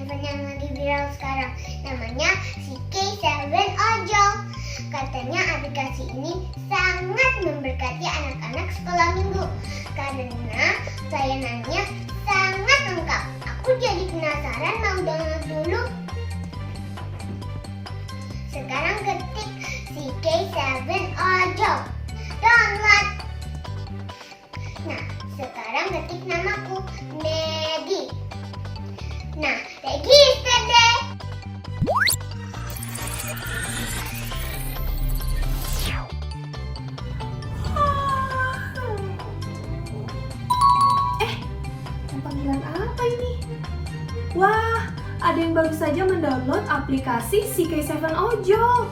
handphone yang lagi viral sekarang. Namanya CK7 Ojol. Katanya aplikasi ini sangat memberkati anak-anak sekolah minggu karena layanannya sangat lengkap. Aku jadi penasaran, mau download dulu. Sekarang ketik CK7 Ojol. Download. Nah, sekarang ketik namaku, Medi. Nah, register deh. Panggilan apa ini? Wah, ada yang baru saja mendownload aplikasi CK7 Ojol.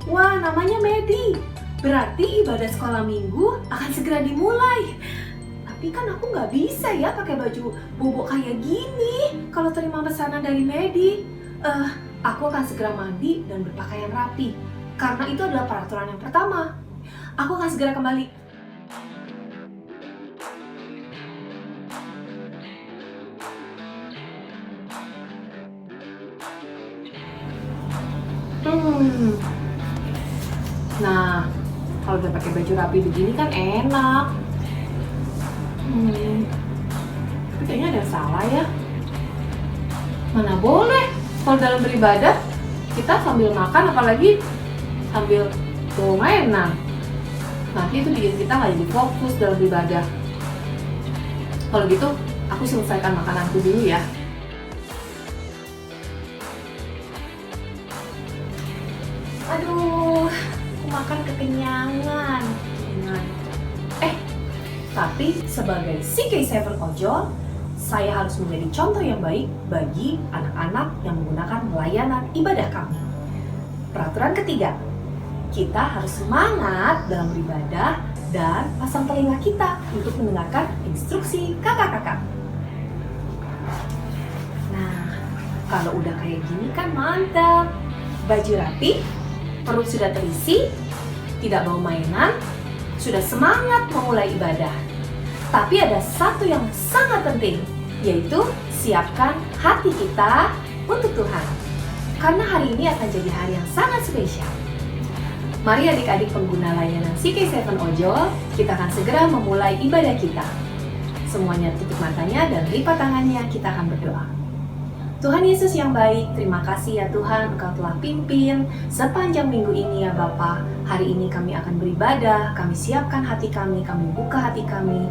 Wah, namanya Medi. Berarti ibadah sekolah minggu akan segera dimulai. Tapi kan aku nggak bisa ya pakai baju bobo kayak gini kalau terima pesanan dari Medi. Aku akan segera mandi dan berpakaian rapi. Karena itu adalah peraturan yang pertama. Aku akan segera kembali. Nah, kalau udah pakai baju rapi begini kan enak. Tapi kayaknya ada yang salah ya. Mana boleh, kalau dalam beribadah kita sambil makan, apalagi sambil bawa mainan. Nanti itu bikin kita nggak jadi fokus dalam beribadah. Kalau gitu, aku selesaikan makananku dulu ya. Aduh, aku makan kekenyangan. Tapi sebagai CK7 Ojol, saya harus menjadi contoh yang baik bagi anak-anak yang menggunakan layanan ibadah kami. Peraturan ketiga, kita harus semangat dalam beribadah dan pasang telinga kita untuk mendengarkan instruksi kakak-kakak. Nah, kalau udah kayak gini kan mantap. Baju rapi, perut sudah terisi, tidak bawa mainan, sudah semangat memulai ibadah. Tapi ada satu yang sangat penting, yaitu siapkan hati kita untuk Tuhan. Karena hari ini akan jadi hari yang sangat spesial. Mari adik-adik pengguna layanan CK7 Ojol, kita akan segera memulai ibadah kita. Semuanya tutup matanya dan lipat tangannya, kita akan berdoa. Tuhan Yesus yang baik, terima kasih ya Tuhan, Engkau telah pimpin sepanjang minggu ini ya Bapa. Hari ini kami akan beribadah, kami siapkan hati kami buka hati kami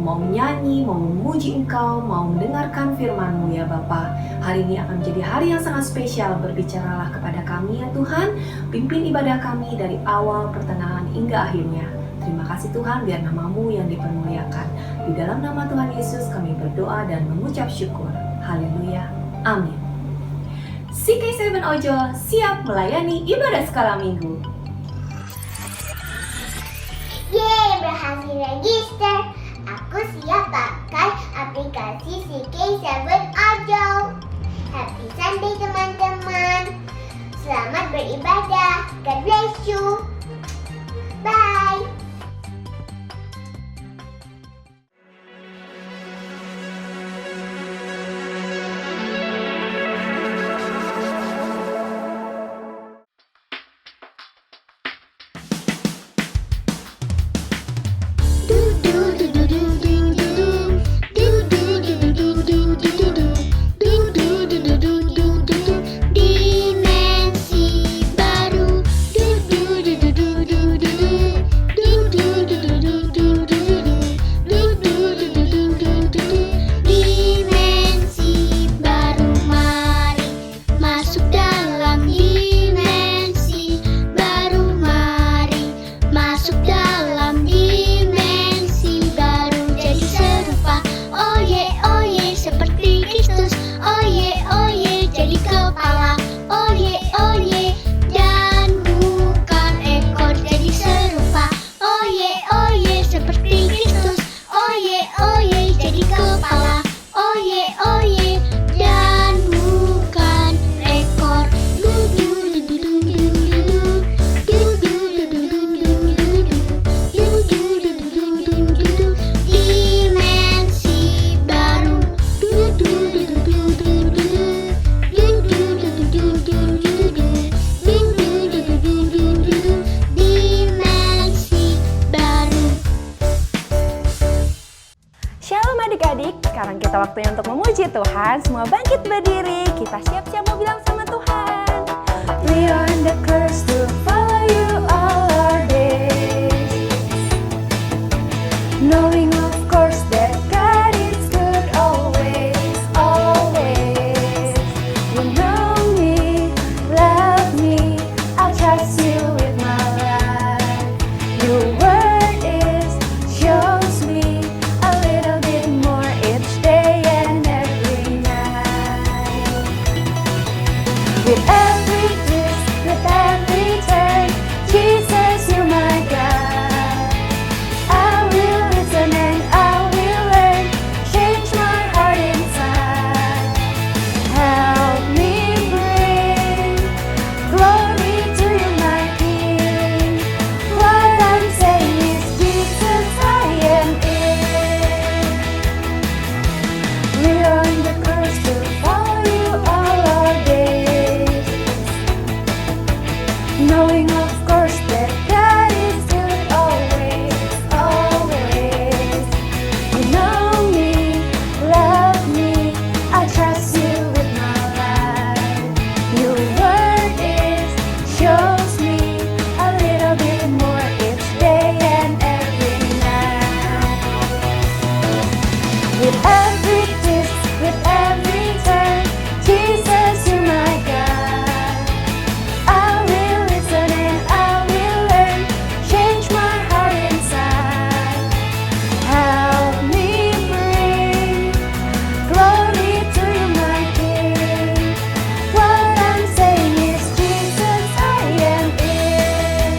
mau menyanyi, mau memuji Engkau, mau mendengarkan firman-Mu ya Bapa. Hari ini akan menjadi hari yang sangat spesial, berbicaralah kepada kami ya Tuhan, pimpin ibadah kami dari awal, pertengahan, hingga akhirnya. Terima kasih Tuhan, biar nama-Mu yang dipermuliakan. Di dalam nama Tuhan Yesus kami berdoa dan mengucap syukur. Haleluya. Amin. CK7 Ojol siap melayani ibadah sekolah minggu. Yeay, berhasil register. Aku siap pakai aplikasi CK7 Ojol. Happy Sunday teman-teman. Selamat beribadah. God bless you. Bye. Dimensi baru. adik-adik, sekarang kita waktunya untuk memuji Tuhan. Semua bangkit berdiri, kita siap-siap mau bilang sama Tuhan. We are on the course to follow you all our days, knowing of course that God is good always, always. You know me, love me, I'll trust you with my life. Your word is shows me a little bit more each day and every night. With every twist, with every turn, Jesus, you're my God. I will listen and I will learn, change my heart inside. Help me bring glory to you, my King. What I'm saying is, Jesus, I am in. We are on the course to follow you all our days, knowing of course that God is good always, always. You know me, love me, I trust you with my life. Your word is shows me a little bit more each day and every night. With every twist, with every turn, Jesus, you're my God. I will listen and I will learn, change my heart inside. Help me bring glory to you, my King. What I'm saying is, Jesus, I am in.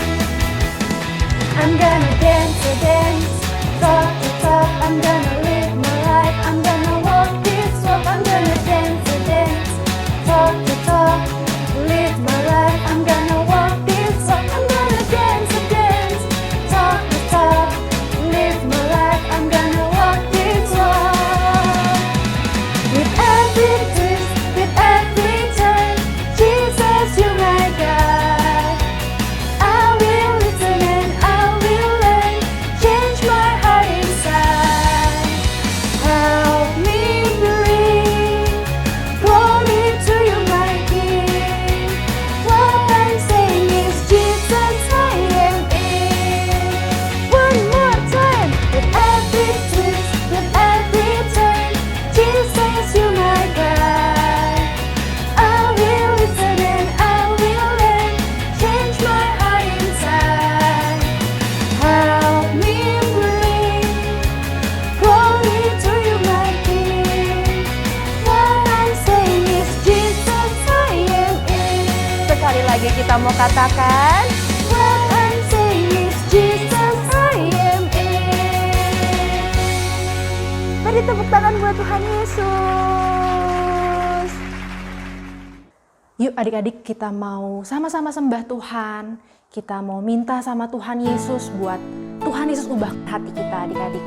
I'm gonna dance to dance, talk to talk. I'm gonna live my life. I'm gonna walk this walk. I'm gonna dance to dance, talk to talk, live my life. I'm gonna walk this walk. I'm gonna dance to dance, talk to talk, live my life. I'm gonna walk this walk. With every twist, with every turn, Jesus, you're my God. I will listen and I will learn, change my heart inside. Help me bring glory to you, my King. What I'm saying is, Jesus, I am in. One more time. With every twist, with every turn, Jesus, you're my God. I will listen and I will learn, change my heart inside. Help me bring glory to you, my King. What I'm saying is, Jesus, I am in. Sekali lagi kita mau katakan, what I'm saying is, Jesus, I am in. Beri tepuk tangan buat Tuhan Yesus. Yuk adik-adik, kita mau sama-sama sembah Tuhan. Kita mau minta sama Tuhan Yesus buat Tuhan Yesus ubah hati kita adik-adik.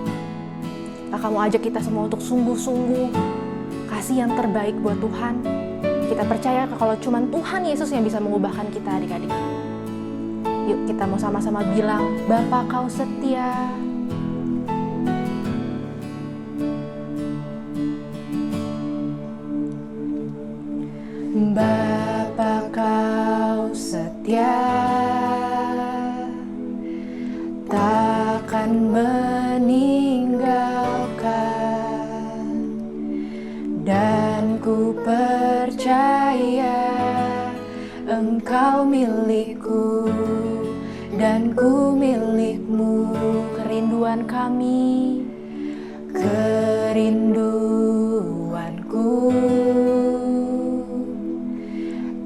Kakak mau ajak kita semua untuk sungguh-sungguh kasih yang terbaik buat Tuhan. Kita percaya kalau cuma Tuhan Yesus yang bisa mengubahkan kita adik-adik. Yuk kita mau sama-sama bilang, Bapa kau setia. Bapa kau setia, takkan meninggalkan, dan ku percaya Engkau milikku dan ku milikmu. Kerinduan kami, kerinduanku,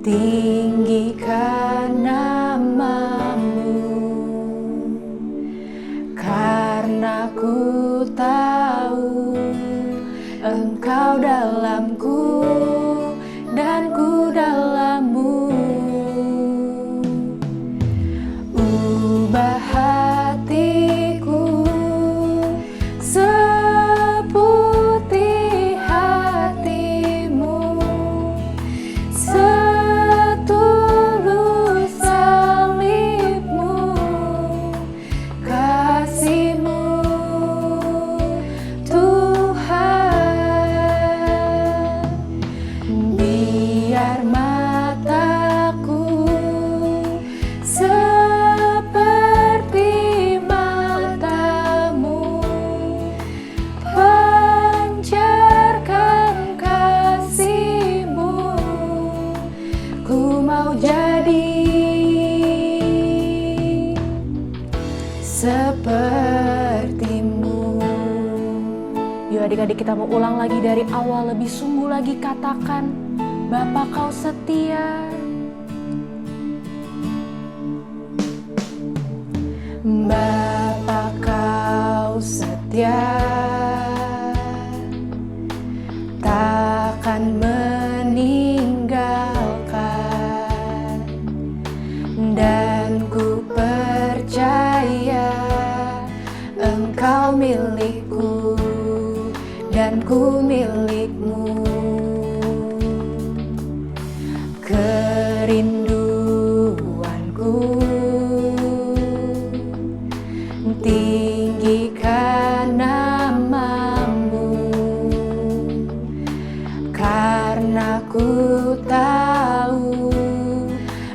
tinggikan namamu, karena ku tahu Engkau dalamku dan ku dalammu. Ubah hatiku Yuk adik-adik kita mau ulang lagi dari awal, lebih sungguh lagi katakan, Bapa kau setia. Bapa kau setia, takkan meninggalkan, dan ku percaya Engkau milikku dan ku milikmu. Kerinduanku tinggikan namamu, karena ku tahu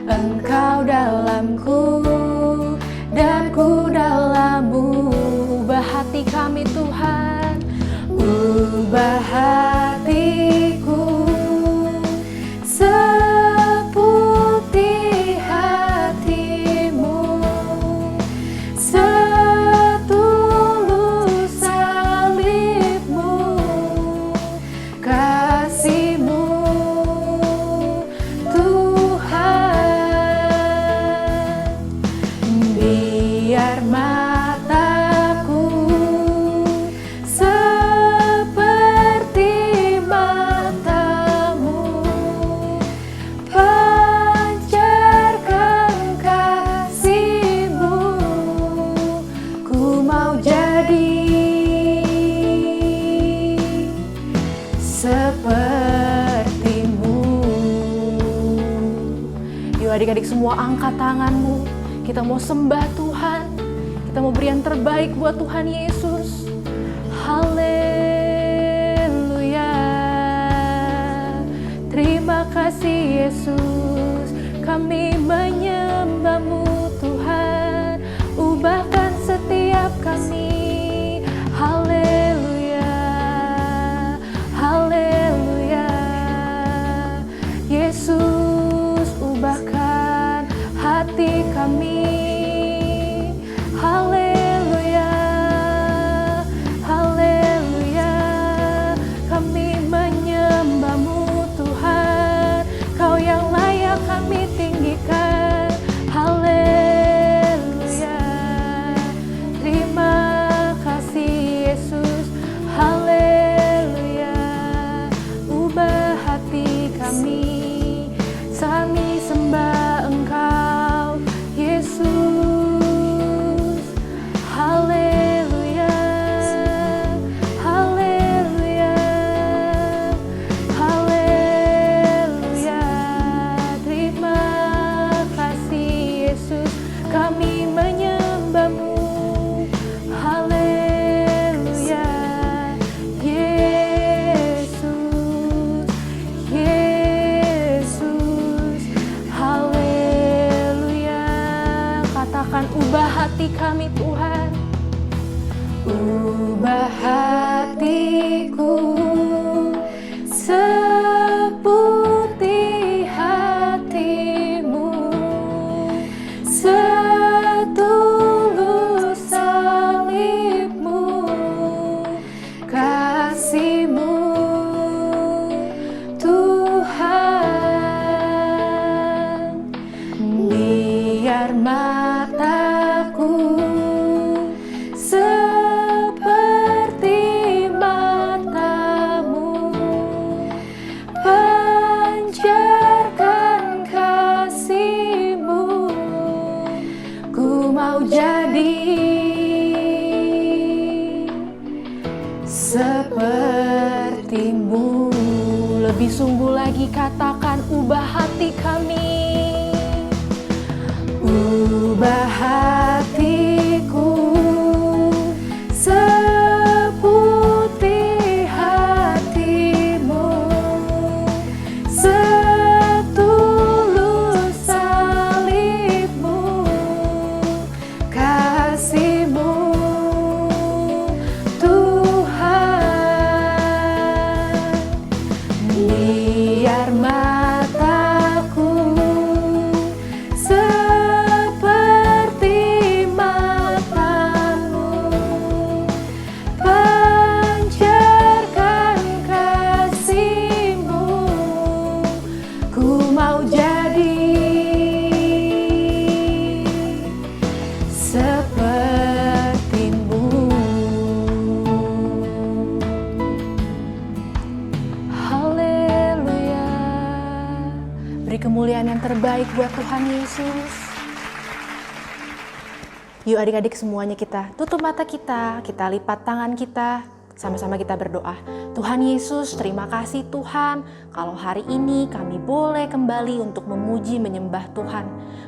Engkau dalamku dan ku dalammu. Ubah hati kami Tuhan, ubah hatiku seputih hatimu, setulus salibmu, kasihmu Tuhan. Biar mataku seperti matamu, pancarkan kasihmu, ku mau jadi sepertimu. Yuk adik-adik semua angkat tanganmu, kita mau sembah Tuhan, kita mau beri yang terbaik buat Tuhan Yesus. Haleluya. Terima kasih Yesus, kami menyembah-Mu Tuhan, ubahkan setiap kami. Haleluya, haleluya. Yesus, ubahkan hati kami. Haleluya, haleluya. Kami menyembah-Mu Tuhan, Kau yang layak kami tinggikan. Haleluya. Terima kasih Yesus. Haleluya. Ubah hati kami, kami sembah Engkau Yesus. Haleluya, haleluya, haleluya. Terima kasih Yesus, kami menyembah-Mu. Haleluya, Yesus, Yesus. Haleluya. Katakan, ubah hati kami Tuhan, ubah hatiku seputih hatimu, setulus salibmu, kasihmu Tuhan. Biar mataku seperti matamu, pancarkan kasihmu, ku mau jadi sepertimu. Lebih sungguh lagi katakan, ubah hati kami, ubah hatiku seputih hatimu, setulus salibmu, kasihmu Tuhan. Biar mataku seperti matamu, yang terbaik buat Tuhan Yesus. Yuk adik-adik semuanya kita tutup mata kita lipat tangan kita, sama-sama kita berdoa. Tuhan Yesus, terima kasih Tuhan, kalau hari ini kami boleh kembali untuk memuji menyembah Tuhan.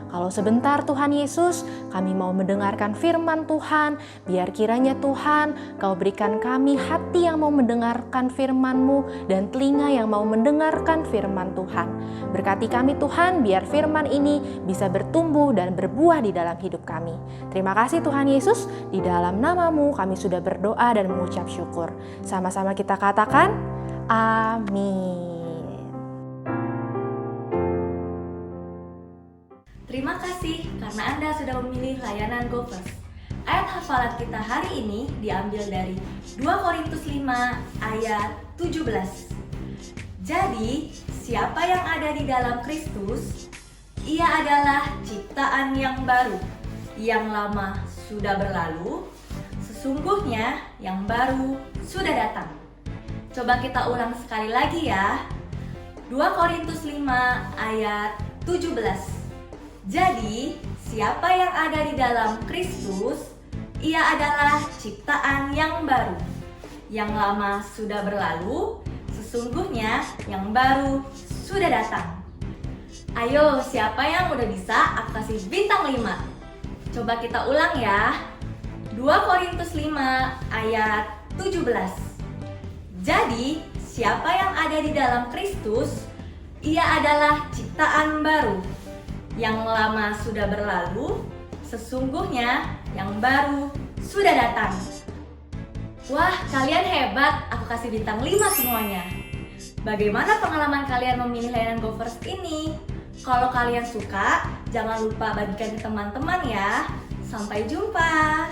Kalau sebentar Tuhan Yesus, kami mau mendengarkan firman Tuhan, biar kiranya Tuhan, Kau berikan kami hati yang mau mendengarkan firman-Mu dan telinga yang mau mendengarkan firman Tuhan. Berkati kami Tuhan, biar firman ini bisa bertumbuh dan berbuah di dalam hidup kami. Terima kasih Tuhan Yesus, di dalam nama-Mu kami sudah berdoa dan mengucap syukur. Sama-sama kita katakan, amin. Terima kasih karena Anda sudah memilih layanan GoFirst. Ayat hafalan kita hari ini diambil dari 2 Korintus 5 ayat 17. Jadi, siapa yang ada di dalam Kristus, ia adalah ciptaan yang baru. Yang lama sudah berlalu, sesungguhnya yang baru sudah datang. Coba kita ulang sekali lagi ya. 2 Korintus 5 ayat 17. Jadi, siapa yang ada di dalam Kristus, ia adalah ciptaan yang baru. Yang lama sudah berlalu, sesungguhnya yang baru sudah datang. Ayo, siapa yang udah bisa, aku kasih bintang 5. Coba kita ulang ya. 2 Korintus 5 ayat 17. Jadi, siapa yang ada di dalam Kristus, ia adalah ciptaan baru. Yang lama sudah berlalu, sesungguhnya yang baru sudah datang. Wah, kalian hebat, aku kasih bintang 5 semuanya. Bagaimana pengalaman kalian memilih layanan GoFirst ini? Kalau kalian suka, jangan lupa bagikan ke teman-teman ya. Sampai jumpa.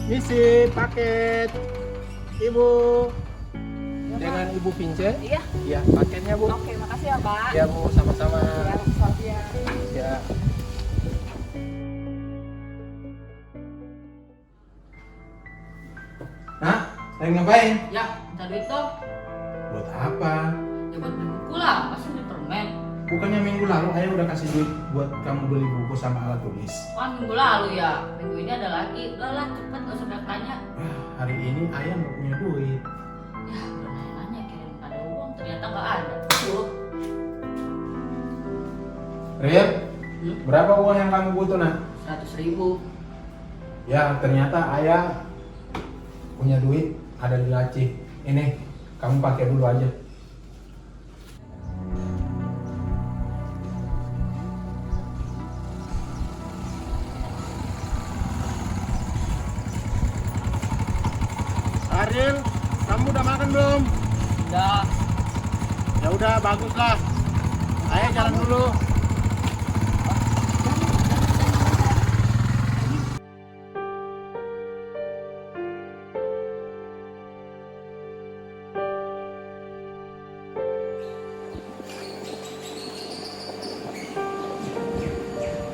Misi paket Ibu dengan Ibu Vincent. Iya. Ya, paketnya Bu. Oke, makasih ya Pak. Ya Bu, sama-sama. Ya. Nah, lagi ngapain? Ya, minta duit dong. Buat apa? Ya buat beli buku lah, masa beli permen. Bukannya minggu lalu Ayah udah kasih duit buat kamu beli buku sama alat tulis. Kan minggu lalu ya, minggu ini ada lagi. Udah lah, cepet gak usah banyak tanya. Hari ini Ayah nggak punya duit. Ya, udah nanya kirim ada uang, ternyata gak ada. Tuh. Rip, berapa uang yang kamu butuh nak? 100.000. Ya, ternyata Ayah punya duit ada di laci. Ini, kamu pakai dulu aja. Ariel, kamu udah makan belum? Udah. Ya udah, baguslah. Ayah jalan dulu.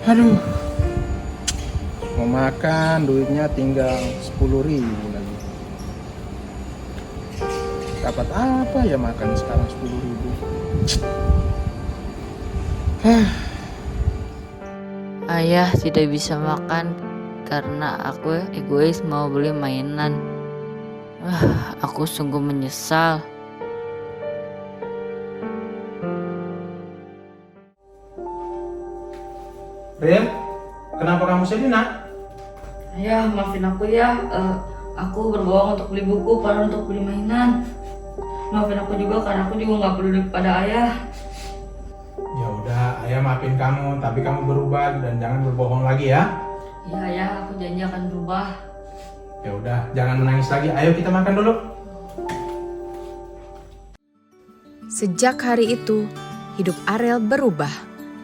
Aduh, mau makan duitnya tinggal 10.000 lagi. Dapat apa ya makan sekarang 10.000? Ayah tidak bisa makan karena aku egois mau beli mainan. Aku sungguh menyesal. Rem, kenapa kamu sedih nak? Ayah, maafin aku ya. Aku berbohong untuk beli buku, padahal untuk beli mainan. Maafin aku juga karena aku juga nggak peduli kepada ayah. Ya udah, Ayah maafin kamu, tapi kamu berubah dan jangan berbohong lagi ya. Iya ayah, aku janji akan berubah. Ya udah, jangan menangis lagi. Ayo kita makan dulu. Sejak hari itu, hidup Ariel berubah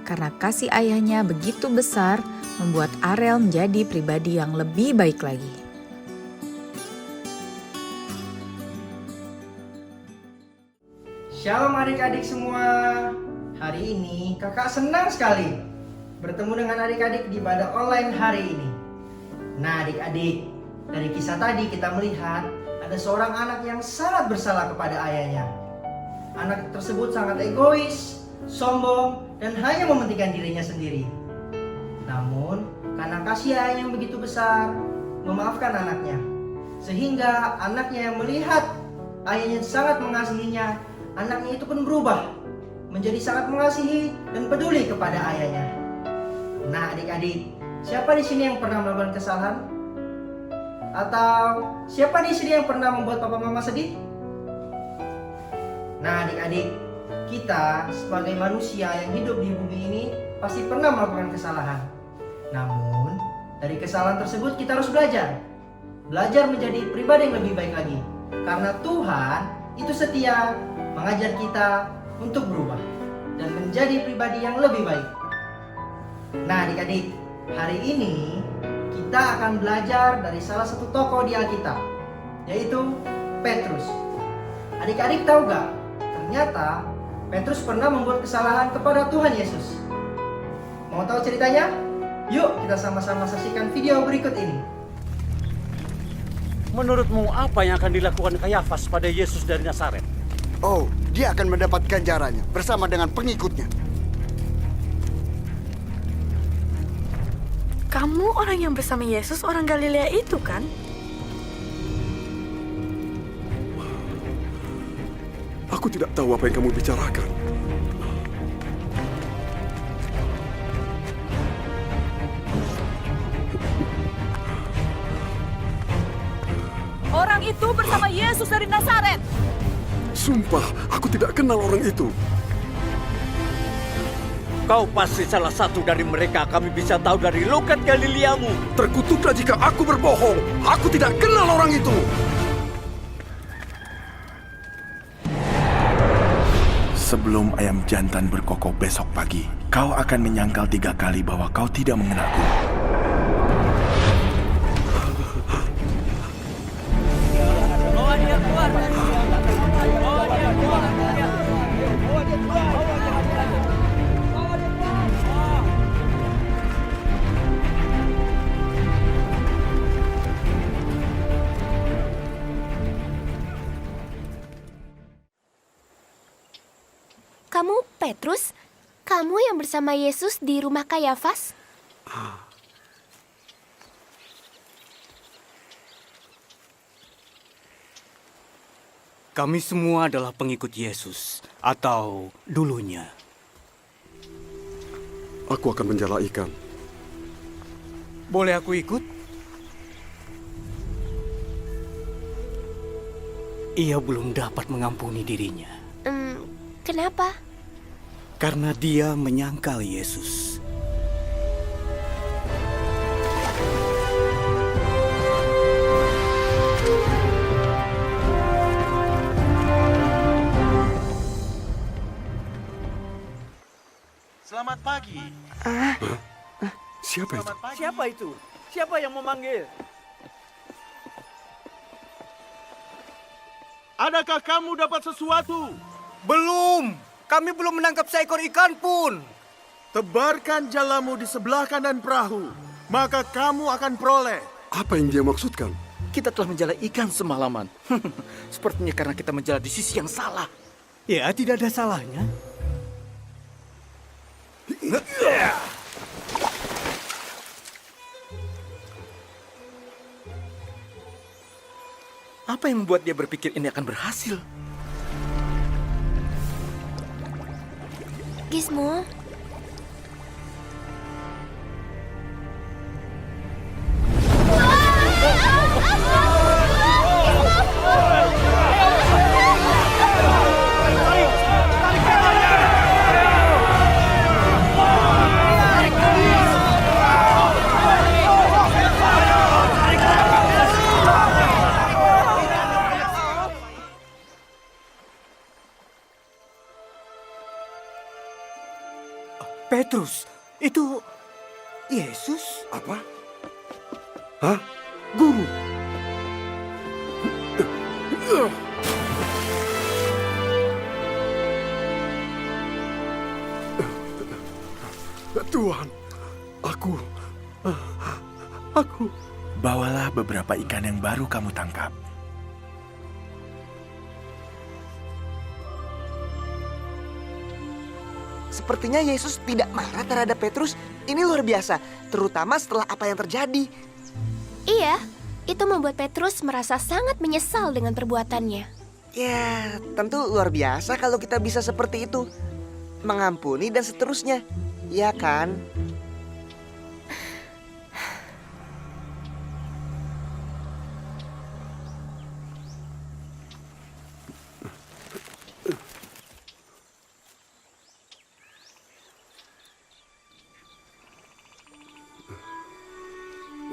karena kasih ayahnya begitu besar membuat Arel menjadi pribadi yang lebih baik lagi. Shalom adik-adik semua. Hari ini kakak senang sekali bertemu dengan adik-adik di ibadah online hari ini. Nah adik-adik, dari kisah tadi kita melihat ada seorang anak yang sangat bersalah kepada ayahnya. Anak tersebut sangat egois, sombong, dan hanya mementingkan dirinya sendiri. Namun, karena kasih ayah yang begitu besar, memaafkan anaknya. Sehingga anaknya yang melihat ayahnya sangat mengasihinya, anaknya itu pun berubah menjadi sangat mengasihi dan peduli kepada ayahnya. Nah adik-adik, siapa di sini yang pernah melakukan kesalahan? Atau siapa di sini yang pernah membuat papa mama sedih? Nah adik-adik, kita sebagai manusia yang hidup di bumi ini pasti pernah melakukan kesalahan. Namun, dari kesalahan tersebut kita harus belajar. Belajar menjadi pribadi yang lebih baik lagi. Karena Tuhan itu setia mengajar kita untuk berubah dan menjadi pribadi yang lebih baik. Nah adik-adik, hari ini kita akan belajar dari salah satu tokoh di Alkitab, yaitu Petrus. Adik-adik tahu gak? Ternyata Petrus pernah membuat kesalahan kepada Tuhan Yesus. Mau tahu ceritanya? Yuk kita sama-sama saksikan video berikut ini. Menurutmu apa yang akan dilakukan Kayafas pada Yesus dari Nazaret? Oh, dia akan mendapat ganjarannya bersama dengan pengikutnya. Kamu orang yang bersama Yesus, orang Galilea itu kan? Aku tidak tahu apa yang kamu bicarakan. Orang itu bersama Yesus dari Nazaret. Sumpah, aku tidak kenal orang itu. Kau pasti salah satu dari mereka. Kami bisa tahu dari logat Galileamu. Terkutuklah jika aku berbohong. Aku tidak kenal orang itu. Sebelum ayam jantan berkokok besok pagi, kau akan menyangkal 3 kali bahwa kau tidak mengenalku. Kamu Petrus? Kamu yang bersama Yesus di rumah Kayafas? Kami semua adalah pengikut Yesus, atau dulunya. Aku akan menjala ikan. Boleh aku ikut? Ia belum dapat mengampuni dirinya. Kenapa? Karena dia menyangkal Yesus. Selamat pagi. Siapa itu? Siapa itu? Siapa yang memanggil? Adakah kamu dapat sesuatu? Belum. Kami belum menangkap seekor ikan pun. Tebarkan jalamu di sebelah kanan perahu, maka kamu akan peroleh. Apa yang dia maksudkan? Kita telah menjala ikan semalaman. Sepertinya karena kita menjala di sisi yang salah. Ya, tidak ada salahnya. Apa yang membuat dia berpikir ini akan berhasil? Gizmo? Petrus, itu Yesus? Apa? Hah? Guru? Tuhan, aku... Bawalah beberapa ikan yang baru kamu tangkap. Sepertinya Yesus tidak marah terhadap Petrus. Ini luar biasa, terutama setelah apa yang terjadi. Iya, itu membuat Petrus merasa sangat menyesal dengan perbuatannya. Ya, tentu luar biasa kalau kita bisa seperti itu. Mengampuni dan seterusnya, ya kan?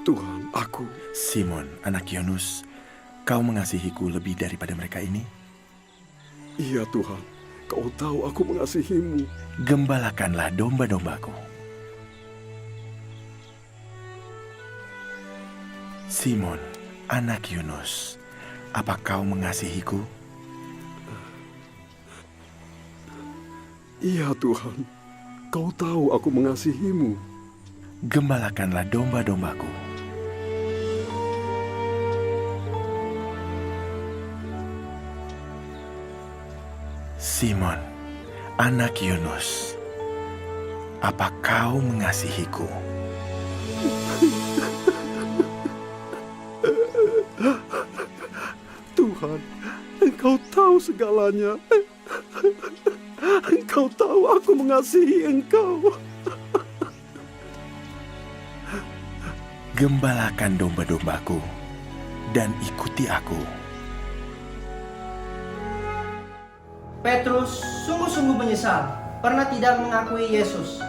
Tuhan, aku... Simon, anak Yunus, kau mengasihiku lebih daripada mereka ini? Iya Tuhan, kau tahu aku mengasihimu. Gembalakanlah domba-dombaku. Simon, anak Yunus, apa kau mengasihiku? Iya Tuhan, kau tahu aku mengasihimu. Gembalakanlah domba-dombaku. Simon, anak Yunus, apa kau mengasihiku? Tuhan, Engkau tahu segalanya. Engkau tahu aku mengasihi Engkau. Gembalakan domba-dombaku dan ikuti aku. Petrus sungguh-sungguh menyesal pernah tidak mengakui Yesus.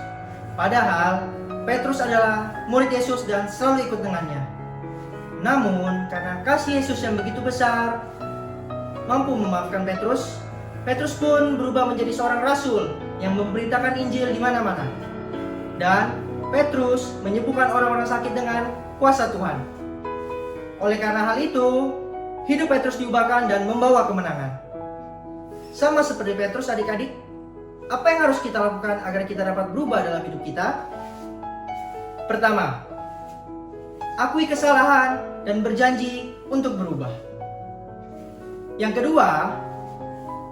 Padahal Petrus adalah murid Yesus dan selalu ikut dengannya. Namun karena kasih Yesus yang begitu besar mampu memaafkan Petrus, Petrus pun berubah menjadi seorang rasul yang memberitakan Injil di mana-mana. Dan Petrus menyembuhkan orang-orang sakit dengan kuasa Tuhan. Oleh karena hal itu, hidup Petrus diubahkan dan membawa kemenangan. Sama seperti Petrus, adik-adik, apa yang harus kita lakukan agar kita dapat berubah dalam hidup kita? Pertama, akui kesalahan dan berjanji untuk berubah. Yang kedua,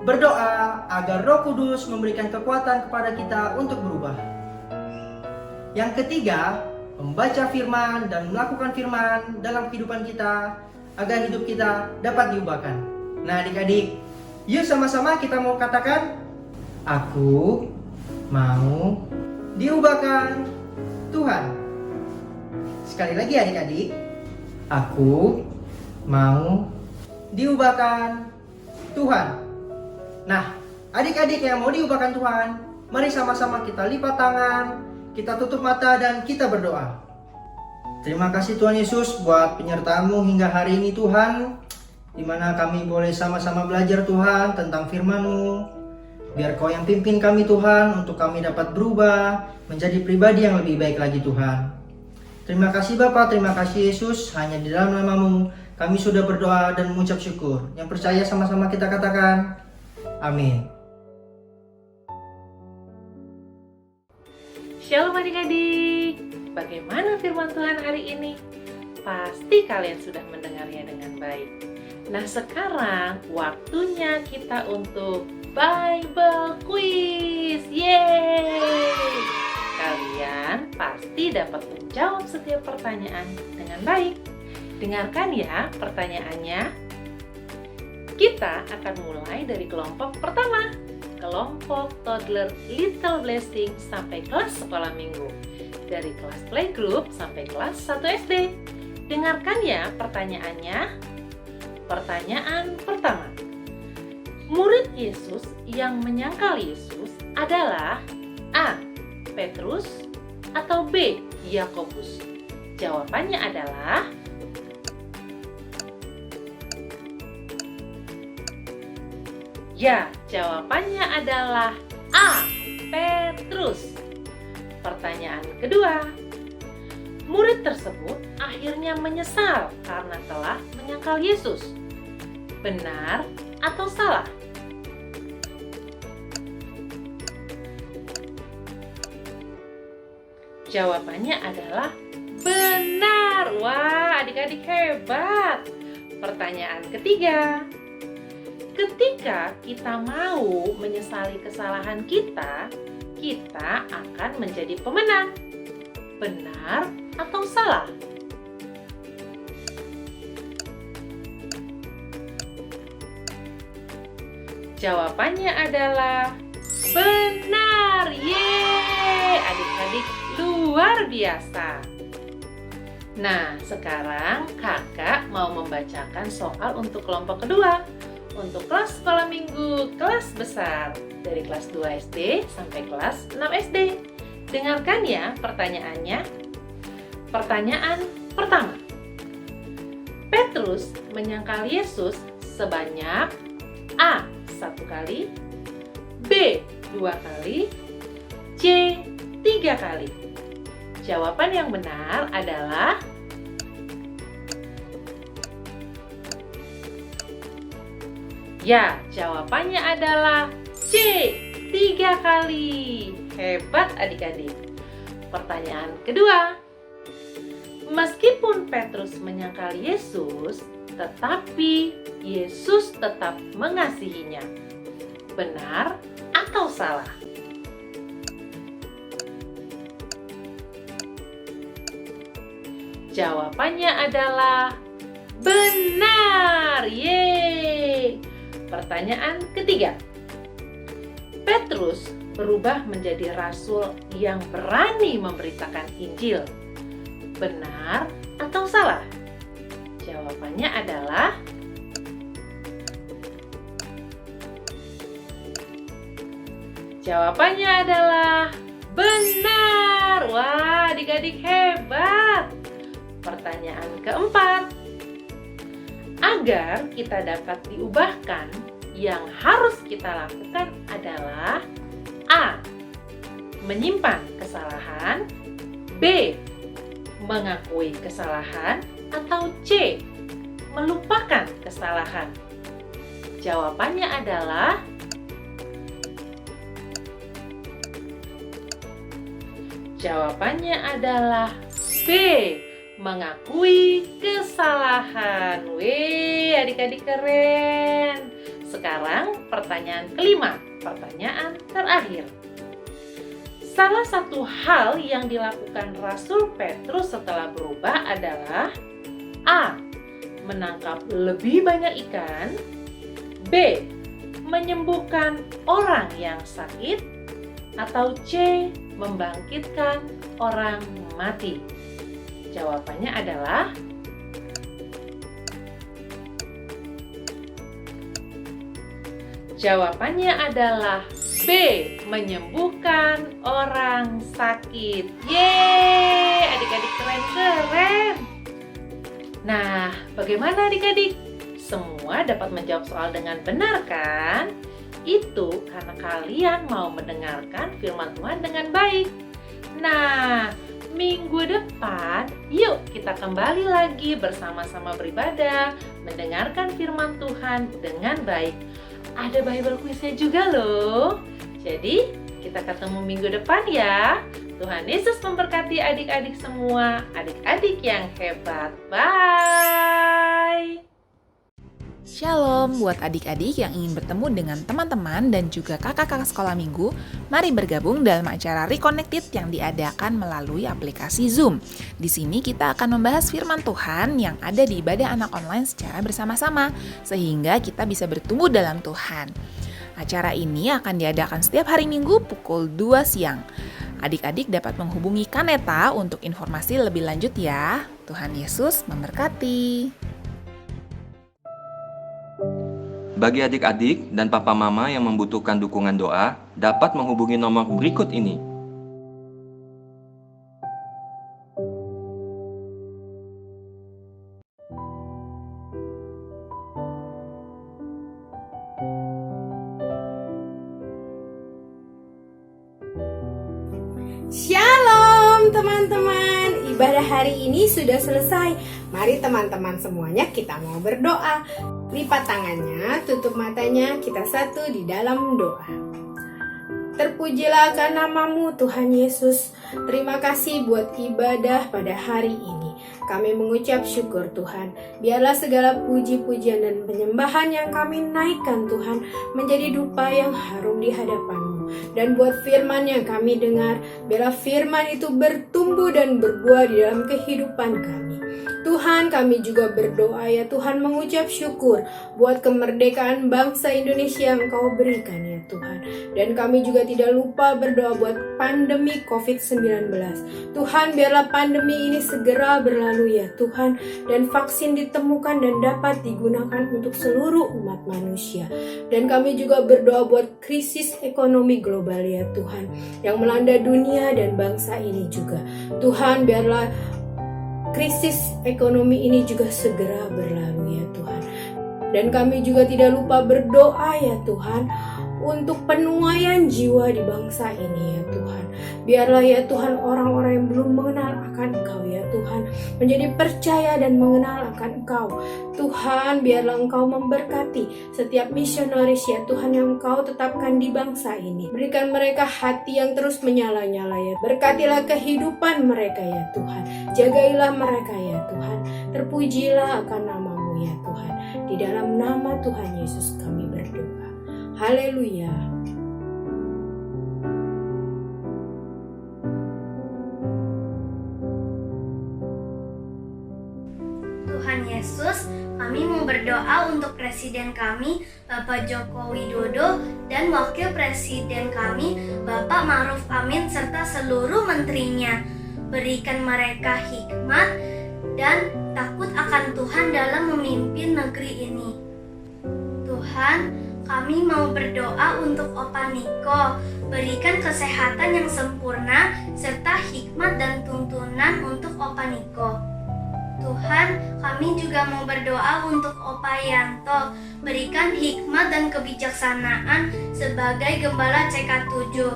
berdoa agar Roh Kudus memberikan kekuatan kepada kita untuk berubah. Yang ketiga, membaca firman dan melakukan firman dalam kehidupan kita agar hidup kita dapat diubahkan. Nah adik-adik, yuk sama-sama kita mau katakan, aku mau diubahkan Tuhan. Sekali lagi adik-adik, aku mau diubahkan Tuhan. Nah, adik-adik yang mau diubahkan Tuhan, mari sama-sama kita lipat tangan, kita tutup mata dan kita berdoa. Terima kasih Tuhan Yesus buat penyertaan-Mu hingga hari ini Tuhan, di mana kami boleh sama-sama belajar Tuhan tentang firman-Mu. Biar Kau yang pimpin kami Tuhan, untuk kami dapat berubah menjadi pribadi yang lebih baik lagi Tuhan. Terima kasih Bapa, terima kasih Yesus, hanya di dalam nama-Mu kami sudah berdoa dan mengucap syukur. Yang percaya sama-sama kita katakan, amin. Shalom adik-adik, bagaimana firman Tuhan hari ini? Pasti kalian sudah mendengarnya dengan baik. Nah sekarang waktunya kita untuk Bible Quiz. Yeay! Kalian pasti dapat menjawab setiap pertanyaan dengan baik. Dengarkan ya pertanyaannya. Kita akan mulai dari kelompok pertama, kelompok toddler Little Blessing sampai kelas sekolah minggu, dari kelas playgroup sampai kelas 1 SD. Dengarkan ya pertanyaannya. Pertanyaan pertama, murid Yesus yang menyangkal Yesus adalah A. Petrus atau B. Yakobus? Jawabannya adalah ya, jawabannya adalah A. Petrus. Pertanyaan kedua, Murid tersebut akhirnya menyesal karena telah menyangkal Yesus. Benar atau salah? Jawabannya adalah benar. Wah, adik-adik hebat. Pertanyaan ketiga. Ketika kita mau menyesali kesalahan kita, kita akan menjadi pemenang. Benar atau salah? Jawabannya adalah benar. Yeay, adik-adik luar biasa. Nah, sekarang kakak mau membacakan soal untuk kelompok kedua. Untuk kelas sekolah minggu kelas besar dari kelas 2 SD sampai kelas 6 SD. Dengarkan ya pertanyaannya. Pertanyaan pertama. Petrus menyangkal Yesus sebanyak A. 1 kali, B. 2 kali, C. 3 kali. Jawaban yang benar adalah ya, jawabannya adalah C. 3 kali. Hebat adik-adik. Pertanyaan kedua. Meskipun Petrus menyangkal Yesus, tetapi Yesus tetap mengasihinya. Benar atau salah? Jawabannya adalah benar. Yeay. Pertanyaan ketiga. Petrus berubah menjadi rasul yang berani memberitakan Injil. Benar atau salah? Jawabannya adalah benar. Wah, adik-adik hebat. Pertanyaan keempat. Agar kita dapat diubahkan, yang harus kita lakukan adalah A. Menyimpan kesalahan, B. Mengakui kesalahan, atau C. Melupakan kesalahan. Jawabannya adalah B. Mengakui kesalahan. Wih, adik-adik keren. Sekarang pertanyaan kelima, pertanyaan terakhir. Salah satu hal yang dilakukan Rasul Petrus setelah berubah adalah A. Menangkap lebih banyak ikan, B. Menyembuhkan orang yang sakit, atau C. Membangkitkan orang mati. Jawabannya adalah B. Menyembuhkan orang sakit. Yeay, adik-adik keren-keren. Nah, bagaimana adik-adik? Semua dapat menjawab soal dengan benar kan? Itu karena kalian mau mendengarkan firman Tuhan dengan baik. Nah, minggu depan, yuk kita kembali lagi bersama-sama beribadah, mendengarkan firman Tuhan dengan baik. Ada Bible quiz-nya juga loh. Jadi, kita ketemu minggu depan ya. Tuhan Yesus memberkati adik-adik semua, adik-adik yang hebat. Bye! Shalom buat adik-adik yang ingin bertemu dengan teman-teman dan juga kakak-kakak sekolah minggu. Mari bergabung dalam acara Reconnected yang diadakan melalui aplikasi Zoom. Di sini kita akan membahas firman Tuhan yang ada di ibadah anak online secara bersama-sama, sehingga kita bisa bertumbuh dalam Tuhan. Acara ini akan diadakan setiap hari Minggu pukul 2 siang. Adik-adik dapat menghubungi Kaneta untuk informasi lebih lanjut ya. Tuhan Yesus memberkati. Bagi adik-adik dan papa mama yang membutuhkan dukungan doa, dapat menghubungi nomor berikut ini. Shalom teman-teman, ibadah hari ini sudah selesai. Mari teman-teman semuanya kita mau berdoa. Lipat tangannya, tutup matanya, kita satu di dalam doa. Terpujilah akan namamu Tuhan Yesus. Terima kasih buat ibadah pada hari ini. Kami mengucap syukur Tuhan. Biarlah segala puji-pujian dan penyembahan yang kami naikkan Tuhan menjadi dupa yang harum di hadapan-Mu. Dan buat firman yang kami dengar, biarlah firman itu bertumbuh dan berbuah di dalam kehidupan kami. Tuhan, kami juga berdoa ya Tuhan, mengucap syukur buat kemerdekaan bangsa Indonesia yang Engkau berikan ya Tuhan. Dan kami juga tidak lupa berdoa buat pandemi COVID-19. Tuhan, biarlah pandemi ini segera berlalu ya Tuhan, dan vaksin ditemukan dan dapat digunakan untuk seluruh umat manusia. Dan kami juga berdoa buat krisis ekonomi global ya Tuhan, yang melanda dunia dan bangsa ini juga. Tuhan, biarlah krisis ekonomi ini juga segera berlalu ya Tuhan. Dan kami juga tidak lupa berdoa ya Tuhan untuk penuaian jiwa di bangsa ini ya Tuhan. Biarlah ya Tuhan orang-orang yang belum mengenal akan Engkau ya Tuhan menjadi percaya dan mengenal akan Engkau. Tuhan, biarlah Engkau memberkati setiap misionaris ya Tuhan yang Engkau tetapkan di bangsa ini. Berikan mereka hati yang terus menyala-nyala ya. Berkatilah kehidupan mereka ya Tuhan. Jagailah mereka ya Tuhan. Terpujilah akan nama-Mu ya Tuhan. Di dalam nama Tuhan Yesus kami berdoa. Haleluya. Tuhan Yesus, kami mau berdoa untuk Presiden kami, Bapak Joko Widodo, dan Wakil Presiden kami, Bapak Ma'ruf Amin, serta seluruh menterinya. Berikan mereka hikmat dan takut akan Tuhan dalam memimpin negeri ini. Tuhan, kami mau berdoa untuk Opa Niko. Berikan kesehatan yang sempurna, serta hikmat dan tuntunan untuk Opa Niko. Tuhan, kami juga mau berdoa untuk Opa Yanto. Berikan hikmat dan kebijaksanaan sebagai Gembala CK7.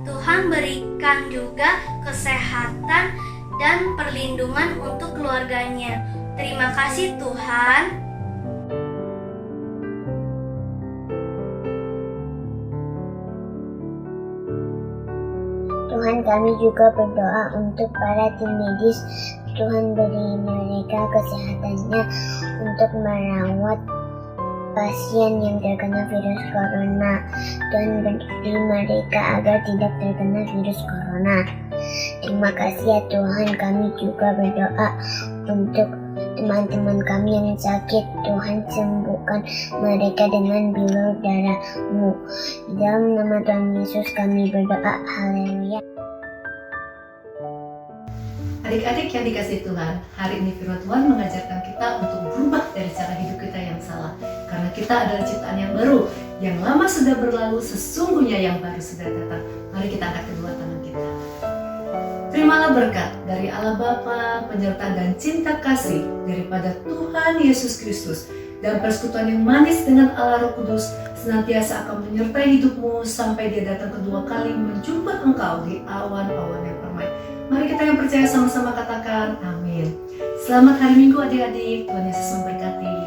Tuhan, berikan juga kesehatan dan perlindungan untuk keluarganya. Terima kasih Tuhan. Tuhan, kami juga berdoa untuk para tim medis. Tuhan, beri mereka kesehatannya untuk merawat pasien yang terkena virus corona. Tuhan, beri mereka agar tidak terkena virus corona. Terima kasih ya Tuhan. Kami juga berdoa untuk teman-teman kami yang sakit. Tuhan, sembuhkan mereka dengan bilur darah-Mu. Di dalam nama Tuhan Yesus kami berdoa. Haleluya. Adik-adik yang dikasihi Tuhan, hari ini firman Tuhan mengajarkan kita untuk berubah dari cara hidup kita yang salah. Karena kita adalah ciptaan yang baru, yang lama sudah berlalu, sesungguhnya yang baru sudah datang. Mari kita angkat kedua tangan kita. Terimalah berkat dari Allah Bapa, penyertaan dan cinta kasih daripada Tuhan Yesus Kristus, dan persekutuan yang manis dengan Allah Roh Kudus senantiasa akan menyertai hidupmu sampai Dia datang kedua kali menjemput engkau di awan-awan yang permai. Mari kita yang percaya sama-sama katakan amin. Selamat hari Minggu adik-adik, Tuhan Yesus memberkati.